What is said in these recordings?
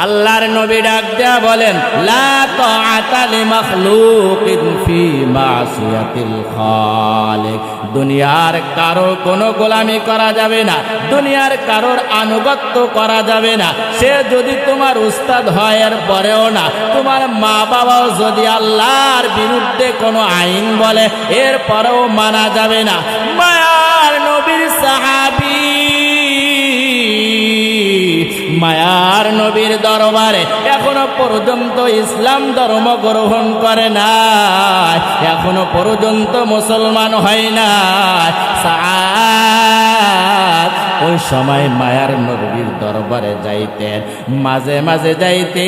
আল্লাহর নবী ডাক দেয়া বলেন, লা তাআতা লিমাখলুকিন ফি মাসিয়াতিল খালিক। দুনিয়ার কারোর কোনো গোলামি করা যাবে না, দুনিয়ার কারোর আনুগত্য করা যাবে না। সে যদি তোমার উস্তাদ হয় এর পরেও না, তোমার মা বাবাও যদি আল্লাহর বিরুদ্ধে কোনো আইন বলে এর পরেও মানা যাবে না। মায়ার নবীর সাহাবী, মায়ার নবীর দরবারে এখনো পর্যন্ত ইসলাম ধর্ম গ্রহণ করে না, এখনো পর্যন্ত মুসলমান হয় না। সাআদ ওই সময় মায়ার নবীর দরবারে যাইতেন, মাঝে মাঝে যাইতেন।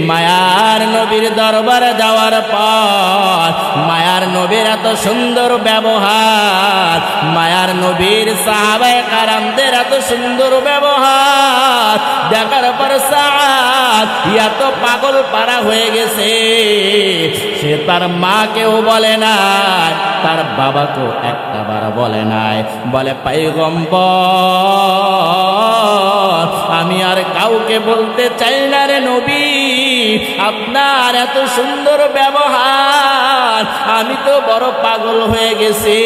মায়ার নবীর দরবারে যাওয়ার পর মায়ার নবীর এত সুন্দর ব্যবহার, মায়ার নবীর সাহাবায়ে কেরামদের এত সুন্দর ব্যবহার দেখার পর সাআদ এত পাগল পারা হয়ে গেছে, সে তার মাকেও বলে নাই, তার বাবাকেও একটাবার বলে নাই। বলে, পয়গম্বর, আমি আর কাউকে বলতে চাই না রে নবী, আপনার এত সুন্দর ব্যবহার, আমি তো বড় পাগল হয়ে গেছি।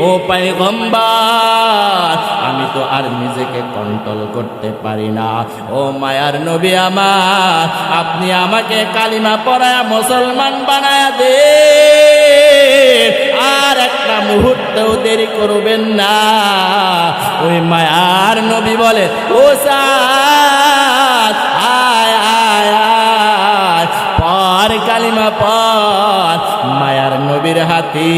ও পয়গম্বর, আমি তো আর নিজেকে কন্ট্রোল করতে পারি না। ও মায়ার নবী আমার, আপনি আমাকে কালিমা পড়ায়া মুসলমান বানায়া দে, আর একটা মুহূর্তেও দেরি করবেন না। ওই মায়ার নবী বলে, ও সাদ, আয় আয় আয়, পর কালিমা পর। মায়ার নবীর হাতি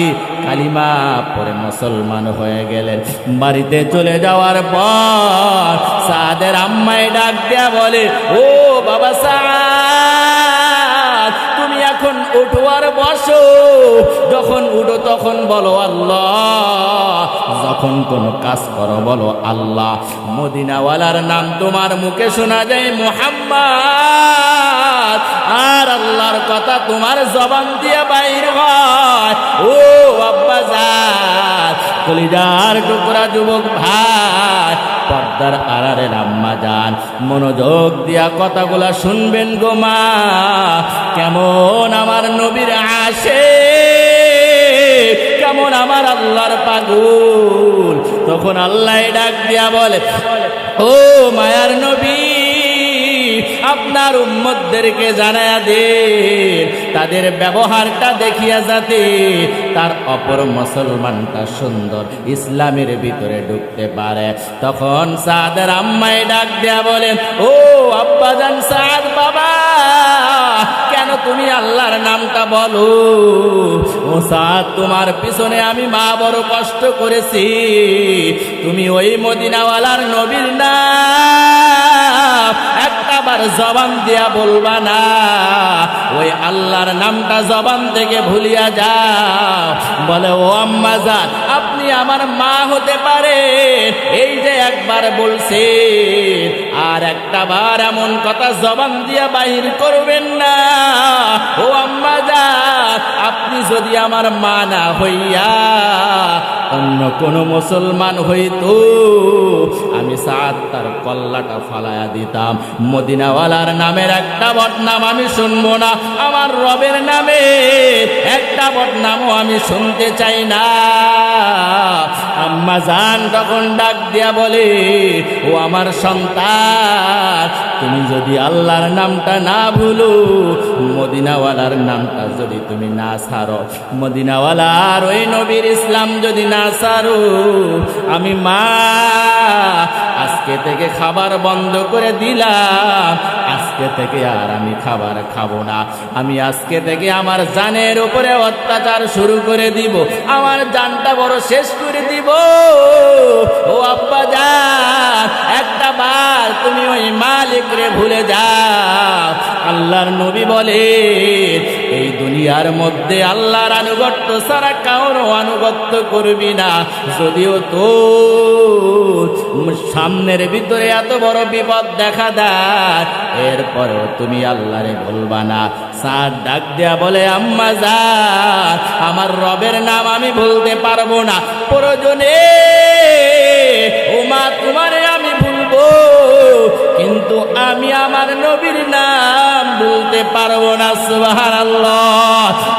কালিমা পরে মুসলমান হয়ে গেলেন। বাড়িতে চলে যাওয়ার পর সাদের আম্মাই ডাক দেয়া বলে, ও বাবা সাদ, তুমি এখন উঠো আর বসো, যখন উঠো তখন বলো আল্লাহ, যখন কোনো কাজ করো বলো আল্লাহ। মদিনাওয়ালার নাম তোমার মুখে শোনা যায় মুহাম্মদ, আর আল্লাহর কথা তোমার জবান দিয়ে বাইর হয়। ও আব্বাজান, কলিজার টুকরা যুবক ভাই, পর্দার আড়ালের আম্মা জান, মনোযোগ দিয়া কথাগুলা শুনবেন গো মা। কেমন আমার নবীর আসে, কেমন আমার আল্লাহর পাগল। তখন আল্লাহ ডাক দিয়া বলে, ও মায়ার নবী, আপনার উম্মতদেরকে জানায়া দে, তাদের ব্যবহারটা দেখিয়া যাতে তার অপর মুসলমানটা সুন্দর ইসলামের ভিতরে ঢুকতে পারে। তখন সাদের আম্মাই ডাক দেয়া বলেন, ও আব্বাজান সাদ বাবা, কেন তুমি আল্লাহর নামটা বলো? ও সাদ, তোমার পিছনে আমি মা বড় কষ্ট করেছি, তুমি ওই মদিনাওয়ালার নবীর নাম একটাবার জবান দিয়া বলবা না, ওই আল্লাহর নামটা জবান থেকে ভুলিয়া যাও। বলে, ও আম্মা জান, আপনি আমার মা হতে পারে, এই যে একবার বলছে, আর একটাবার এমন কথা জবান দিয়া বাহির করবেন না। ও আম্মা জান, আপনি যদি আমার মা না হইয়া অন্য কোন মুসলমান হইতো, আমি সাদ তার কল্লাটা ফালায়া দিতাম। মদিনাওয়ালার নামের একটা বদনাম আমি শুনবো না, আমার রবের নামে একটা বদনামও আমি শুনতে চাই না। আম্মা জান তখন ডাক দিয়া বলে, ও আমার সন্তান, তুমি যদি আল্লাহর নামটা না ভুলো, মদিনাওয়ালার নামটা যদি তুমি না ছাড়ো, মদিনাওয়ালার ওই নবীর ইসলাম যদি না ছাড়ো, আমি মা আজকে থেকে খাবার বন্ধ করে দিলাম, আজকে থেকে আর আমি খাবার খাবো না, আমি আজকে থেকে আমার জানের উপরে অত্যাচার শুরু করে দিব, আমার জানটা বড় শেষ করে দিব। ও আব্বা জান, একটা বার তুমি ওই মালিক রে ভুলে যাও। আল্লাহর নবী বলে, এই দুনিয়ার মধ্যে আল্লাহর আনুগত্য ছাড়া কারো আনুগত্য করবি না। যদিও তো সামনের ভিতরে এত বড় বিপদ দেখা দেয়, এরপরেও তুমি আল্লাহরে ভুলবা না। সাদ ডাক দেয়া বলে, আম্মা জান, আমার রবের নাম আমি ভুলতে পারবো না, প্রয়োজনে ও মা তোমারে আমি ভুলবো, কিন্তু আমি আমার নবীর নাম বলতে পারবো না। সুবহানাল্লাহ।